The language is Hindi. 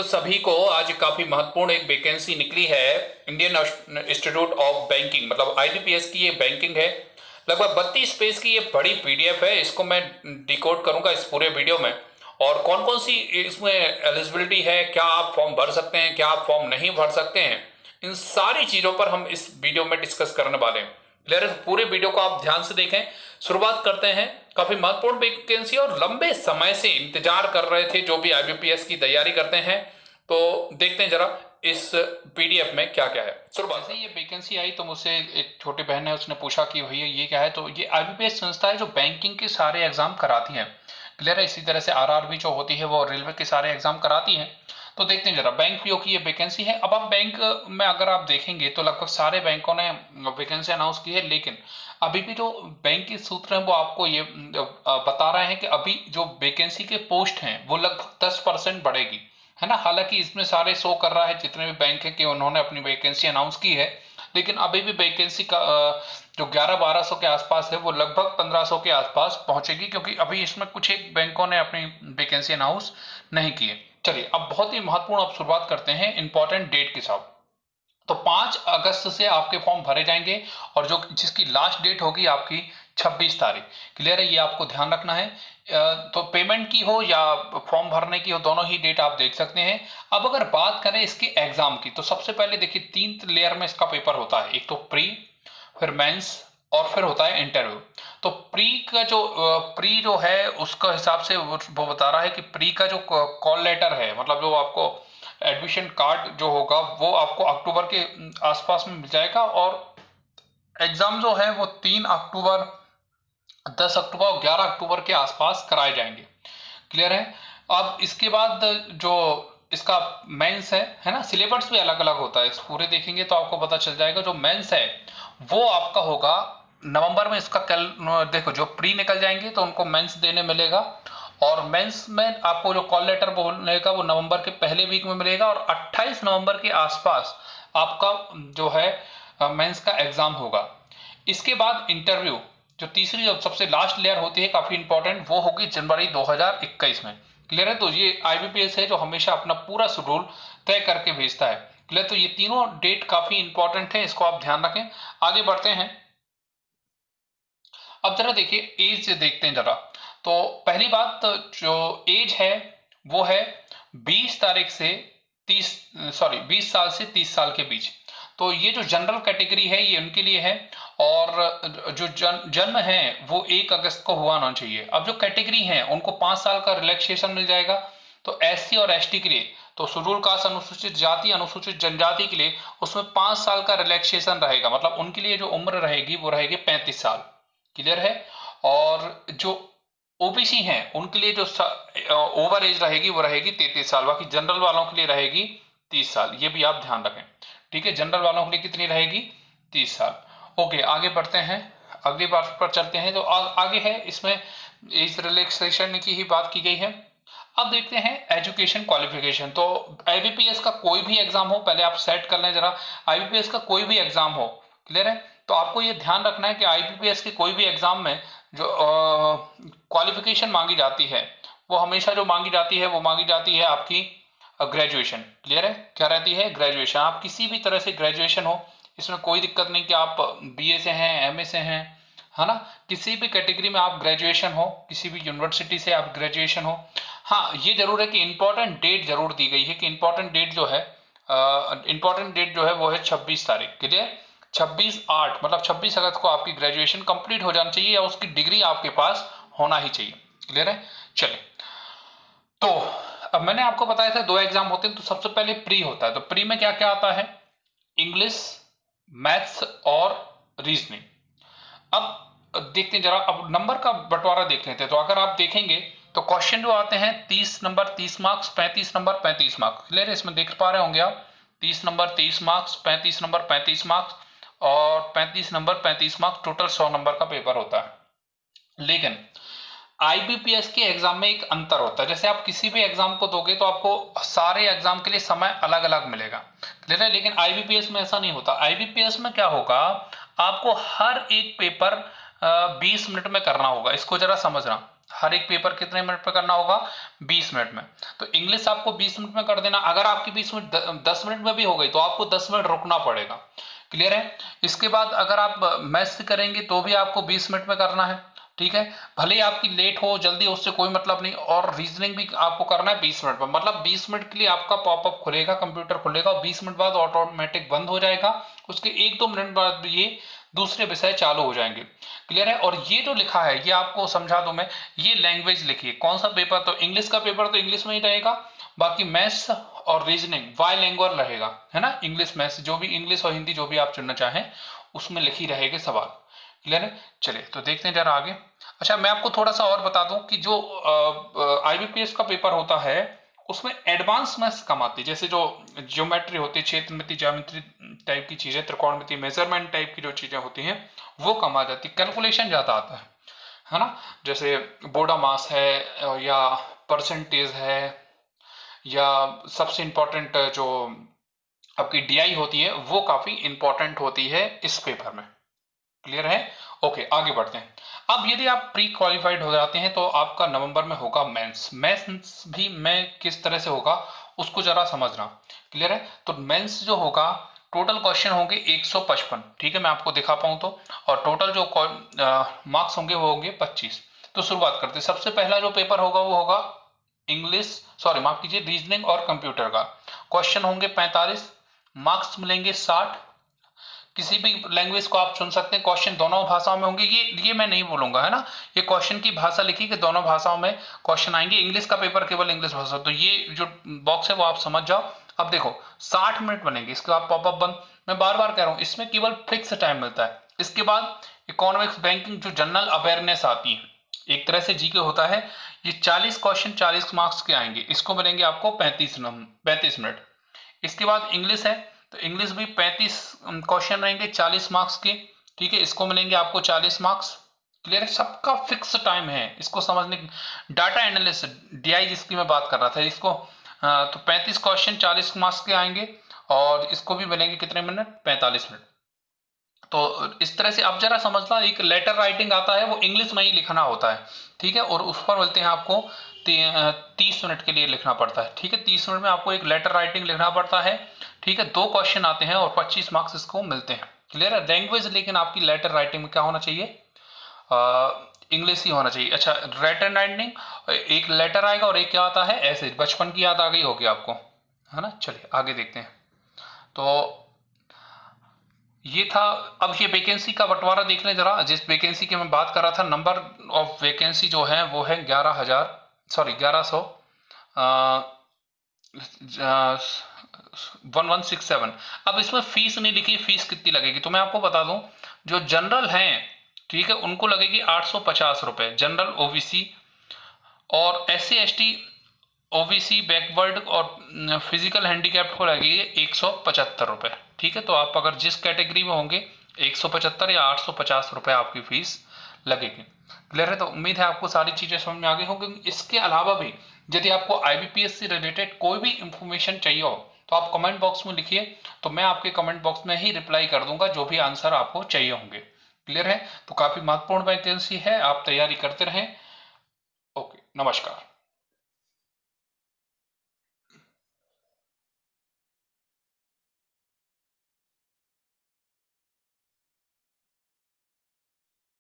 सभी को आज काफी महत्वपूर्ण एक वैकेंसी निकली है। इंडियन इंस्टीट्यूट ऑफ बैंकिंग मतलब आईबीपीएस की ये बैंकिंग है। लगभग 32 पेज की ये बड़ी पीडीएफ है। इसको मैं डिकोड करूंगा इस पूरे वीडियो में। और कौन कौन सी इसमें एलिजिबिलिटी है, क्या आप फॉर्म भर सकते हैं, क्या आप फॉर्म नहीं भर सकते हैं, इन सारी चीजों पर हम इस वीडियो में डिस्कस करने वाले हैं। क्लियर है? पूरे वीडियो को आप ध्यान से देखें। शुरुआत करते हैं। काफी महत्वपूर्ण वैकेंसी और लंबे समय से इंतजार कर रहे थे जो भी आईबीपीएस की तैयारी करते हैं। तो देखते हैं जरा इस पीडीएफ में क्या क्या है। शुरुआत से ये वैकेंसी आई तो मुझसे एक छोटी बहन है, उसने पूछा कि भैया ये क्या है। तो ये आईबीपीएस संस्था है जो बैंकिंग के सारे एग्जाम कराती है। क्लियर है? इसी तरह से आरआरबी जो होती है वो रेलवे के सारे एग्जाम कराती है। तो देखते हैं जरा बैंक पीओ की ये वैकेंसी है। अब आप बैंक में अगर आप देखेंगे तो लगभग सारे बैंकों ने वैकेंसी अनाउंस की है, लेकिन अभी भी जो बैंक के सूत्र हैं वो आपको ये बता रहे हैं कि अभी जो वैकेंसी के पोस्ट हैं वो लगभग 10% बढ़ेगी, है ना। हालांकि इसमें सारे शो कर रहा है जितने भी बैंक हैं कि उन्होंने अपनी वैकेंसी अनाउंस की है, लेकिन अभी भी वैकेंसी का जो 11-1200 के आसपास है वो लगभग 1500 के आसपास पहुंचेगी, क्योंकि अभी इसमें कुछ एक बैंकों ने अपनी वैकेंसी अनाउंस नहीं की है। चलिए अब बहुत ही महत्वपूर्ण अब शुरुआत करते हैं इंपॉर्टेंट डेट के साथ। तो 5 अगस्त से आपके फॉर्म भरे जाएंगे और जो जिसकी लास्ट डेट होगी आपकी 26 तारीख। क्लियर है? ये आपको ध्यान रखना है। तो पेमेंट की हो या फॉर्म भरने की हो, दोनों ही डेट आप देख सकते हैं। अब अगर बात करें इसके एग्जाम की तो सबसे पहले देखिए 3 लेयर में इसका पेपर होता है। एक तो प्री, फिर मेंस और फिर होता है इंटरव्यू। तो प्री जो है उसका हिसाब से वो बता रहा है कि प्री का जो कॉल लेटर है, मतलब जो आपको एडमिशन कार्ड जो होगा वो आपको अक्टूबर के आसपास में मिल जाएगा। और एग्जाम जो है वो 3 अक्टूबर, 10 अक्टूबर और 11 अक्टूबर के आसपास कराए जाएंगे। क्लियर है? अब इसके बाद जो इसका मेंस है ना, सिलेबस भी अलग अलग होता है। इस पूरे देखेंगे तो आपको पता चल जाएगा। जो मेंस है वो आपका होगा नवंबर में। इसका कल देखो, जो प्री निकल जाएंगे तो उनको मेंस देने मिलेगा, और मेंस में आपको जो कॉल लेटर बोलने का वो नवंबर के पहले वीक में मिलेगा, और 28 नवंबर के आसपास आपका जो है मेंस का एग्जाम होगा। इसके बाद इंटरव्यू, जो तीसरी और सबसे लास्ट लेयर होती है, काफी इंपॉर्टेंट, वो होगी जनवरी 2021 में। क्लियर है? तो ये आईबीपीएस है जो हमेशा अपना पूरा शेड्यूल तय करके भेजता है। क्लियर? तो ये तीनों डेट काफी इंपॉर्टेंट है, इसको आप ध्यान रखें। आगे बढ़ते हैं। अब जरा देखिए एज देखते हैं जरा। तो पहली बात जो एज है वो है 20 तारीख से 20 साल से 30 साल के बीच। तो ये जो जनरल कैटेगरी है ये उनके लिए है, और जो जन्म है वो 1 अगस्त को हुआ होना चाहिए। अब जो कैटेगरी है उनको 5 साल का रिलैक्सेशन मिल जाएगा। तो एससी और एसटी के लिए, तो शेड्यूल कास्ट, अनुसूचित जाति, अनुसूचित जनजाति के लिए उसमें 5 साल का रिलैक्सेशन रहेगा। मतलब उनके लिए जो उम्र रहेगी वो रहेगी 35 साल। क्लियर है? और जो ओबीसी हैं उनके लिए जो ओवर एज रहेगी वो रहेगी 33 साल। बाकी जनरल वालों के लिए रहेगी 30 साल। ये भी आप ध्यान रखें। ठीक है? जनरल वालों के लिए कितनी रहेगी? 30 साल। ओके, आगे बढ़ते हैं। अगली बात पर चलते हैं। तो आगे है इसमें एज रिलैक्सेशन की ही बात की गई है। अब देखते हैं एजुकेशन क्वालिफिकेशन। तो आईबीपीएस का कोई भी एग्जाम हो, पहले आप सेट कर लें जरा। आईबीपीएस का कोई भी एग्जाम हो, क्लियर है? तो आपको ये ध्यान रखना है कि आईबीपीएस के कोई भी एग्जाम में जो क्वालिफिकेशन मांगी जाती है वो हमेशा जो मांगी जाती है वो मांगी जाती है आपकी ग्रेजुएशन। क्लियर है? क्या रहती है? ग्रेजुएशन। आप किसी भी तरह से ग्रेजुएशन हो, इसमें कोई दिक्कत नहीं कि आप बीए से हैं, एमए से हैं, है ना। किसी भी कैटेगरी में आप ग्रेजुएशन हो, किसी भी यूनिवर्सिटी से आप ग्रेजुएशन हो। हाँ, ये जरूर है कि इंपॉर्टेंट डेट जरूर दी गई है कि इंपॉर्टेंट डेट जो है वो है 26 तारीख। क्लियर? 26/8 मतलब 26 अगस्त को आपकी ग्रेजुएशन कंप्लीट हो जानी चाहिए, या उसकी डिग्री आपके पास होना ही चाहिए। क्लियर है? चलिए, तो अब मैंने आपको बताया था 2 एग्जाम होते हैं। तो सबसे पहले प्री होता है। तो प्री में क्या क्या आता है? इंग्लिश, मैथ्स और रीजनिंग। अब देखते हैं जरा, अब नंबर का बंटवारा देख लेते हैं। तो अगर आप देखेंगे तो क्वेश्चन जो आते हैं 30 number 30 marks, 35 number 35 marks. Clear है? इसमें देख पा रहे होंगे आप, 30 नंबर 30 मार्क्स, 35 नंबर 35 मार्क्स और 35 नंबर 35 मार्क्स, टोटल 100 नंबर का पेपर होता है। लेकिन आईबीपीएस के एग्जाम में एक अंतर होता है। जैसे आप किसी भी एग्जाम को दोगे तो आपको सारे एग्जाम के लिए समय अलग अलग मिलेगा। क्लियर है? लेकिन आईबीपीएस में ऐसा नहीं होता। आईबीपीएस में क्या होगा, आपको हर एक पेपर 20 मिनट में करना होगा। इसको जरा समझना। हर एक पेपर कितने मिनट में करना होगा, 20 मिनट में। तो इंग्लिश आपको 20 मिनट में कर देना। अगर आपकी 20 मिनट 10 मिनट में भी हो गई तो आपको 10 मिनट रुकना पड़ेगा। क्लियर है। इसके बाद अगर आप मैथ्स करेंगे तो भी आपको 20 मिनट में करना है, ठीक है। भले ही आपकी लेट हो जल्दी, उससे कोई मतलब नहीं। और रीजनिंग भी आपको करना है 20 मिनट में, मतलब 20 मिनट के लिए आपका पॉपअप खुलेगा, कंप्यूटर खुलेगा, और 20 मिनट बाद ऑटोमेटिक बंद हो जाएगा। उसके 1-2 मिनट बाद ये दूसरे विषय चालू हो जाएंगे। क्लियर है। और ये जो लिखा है ये आपको समझा दूं मैं, ये लैंग्वेज लिखी है। कौन सा पेपर, तो इंग्लिश का पेपर तो इंग्लिश में ही रहेगा, बाकी मैथ्स और रीजनिंग बाइलिंगुअल रहेगा, है ना। इंग्लिश मैथ्स जो भी, इंग्लिश और हिंदी जो भी आप चुनना चाहें उसमें लिखी रहेगी सवाल। क्लियर है। चलिए तो देखते हैं जरा आगे। अच्छा, मैं आपको थोड़ा सा और बता दूं कि जो आईबीपीएस का पेपर होता है उसमें एडवांस मैथ्स कम आती है। जैसे जो ज्योमेट्री होती है, क्षेत्रमिति, ज्यामिति टाइप की चीजें, त्रिकोणमिति, मेजरमेंट टाइप की जो चीजें होती हैं वो कम आ जाती है, कैलकुलेशन ज्यादा आता है ना। जैसे बोडा मास है, या परसेंटेज है, या सबसे इंपॉर्टेंट जो आपकी डीआई होती है वो काफी इंपॉर्टेंट होती है इस पेपर में। क्लियर है। ओके, आगे बढ़ते हैं। अब यदि आप प्री क्वालिफाइड हो जाते हैं तो आपका नवंबर में होगा मेंस। मेंस भी मैं किस तरह से होगा उसको जरा समझना। क्लियर है। तो मेंस जो होगा, टोटल क्वेश्चन होंगे 155, ठीक है, मैं आपको दिखा पाऊं तो। और टोटल जो मार्क्स होंगे वो होंगे 25। तो शुरुआत करते हैं। सबसे पहला जो पेपर होगा वो होगा इंग्लिश, सॉरी माफ कीजिए, रीजनिंग और कंप्यूटर का। क्वेश्चन होंगे 45, मार्क्स मिलेंगे 60। किसी भी लैंग्वेज को आप चुन सकते हैं। क्वेश्चन दोनों भाषाओं में होंगे, ये मैं नहीं बोलूंगा, है ना। ये क्वेश्चन की भाषा लिखी कि दोनों भाषाओं में क्वेश्चन आएंगे। इंग्लिश का पेपर केवल इंग्लिश भाषा, तो ये जो बॉक्स है वो आप समझ जाओ। अब देखो 60 मिनट बनेंगे, इसके बाद पॉपअप बंद। मैं बार बार कह रहा हूं, इसमें केवल फिक्स टाइम मिलता है। इसके बाद इकोनॉमिक्स, बैंकिंग, जो जनरल अवेयरनेस आती है, एक तरह से जीके होता है। ये 40 क्वेश्चन 40 मार्क्स के आएंगे, इसको मिलेंगे आपको 35 मिनट। इसके बाद इंग्लिश है, तो इंग्लिश भी 35 क्वेश्चन रहेंगे 40 मार्क्स के, ठीक है, इसको मिलेंगे आपको 40 मार्क्स। क्लियर है। सबका फिक्स टाइम है, इसको समझने। डाटा एनालिस्ट, डीआई जिसकी मैं बात कर रहा था, इसको तो 35 क्वेश्चन 40 मार्क्स के आएंगे, और इसको भी मिलेंगे कितने मिनट, 45 मिनट। तो इस तरह से आप जरा समझना, एक लेटर राइटिंग आता है वो इंग्लिश में ही लिखना होता है, ठीक है, और उस पर मिलते हैं आपको 30 मिनट के लिए लिखना पड़ता है, ठीक है। 30 मिनट में आपको एक लेटर राइटिंग लिखना पड़ता है, ठीक है। 2 क्वेश्चन आते हैं और 25 मार्क्स इसको मिलते हैं। क्लियर है। लैंग्वेज लेकिन आपकी लेटर राइटिंग में क्या होना चाहिए, इंग्लिश ही होना चाहिए। अच्छा, लेटर राइटिंग एक लेटर आएगा और एक क्या आता है, ऐसे बचपन की याद आ गई होगी आपको, है ना। चलिए आगे देखते हैं। तो ये था। अब ये वैकेंसी का बंटवारा देख लें जरा। जिस वैकेंसी की मैं बात कर रहा था, नंबर ऑफ वैकेंसी जो है वो है 11,000 1167। अब इसमें फीस नहीं लिखी, फीस कितनी लगेगी तो मैं आपको बता दूं। जो जनरल हैं, ठीक है, उनको लगेगी 850 रुपए, जनरल ओबीसी। और SC ST ओबीसी बैकवर्ड और फिजिकल हैंडीकैप्ड को लगेगी 175 रुपए, ठीक है। तो आप अगर जिस कैटेगरी में होंगे 175 या 850 रुपए आपकी फीस लगेगी। क्लियर है। तो उम्मीद है आपको सारी चीजें समझ में आ गई होंगी। इसके अलावा भी यदि आपको आईबीपीएस से रिलेटेड कोई भी इंफॉर्मेशन चाहिए हो तो आप कमेंट बॉक्स में लिखिए, तो मैं आपके कमेंट बॉक्स में ही रिप्लाई कर दूंगा जो भी आंसर आपको चाहिए होंगे। क्लियर है। तो काफी महत्वपूर्ण वैकेंसी है, आप तैयारी करते रहें। ओके, नमस्कार।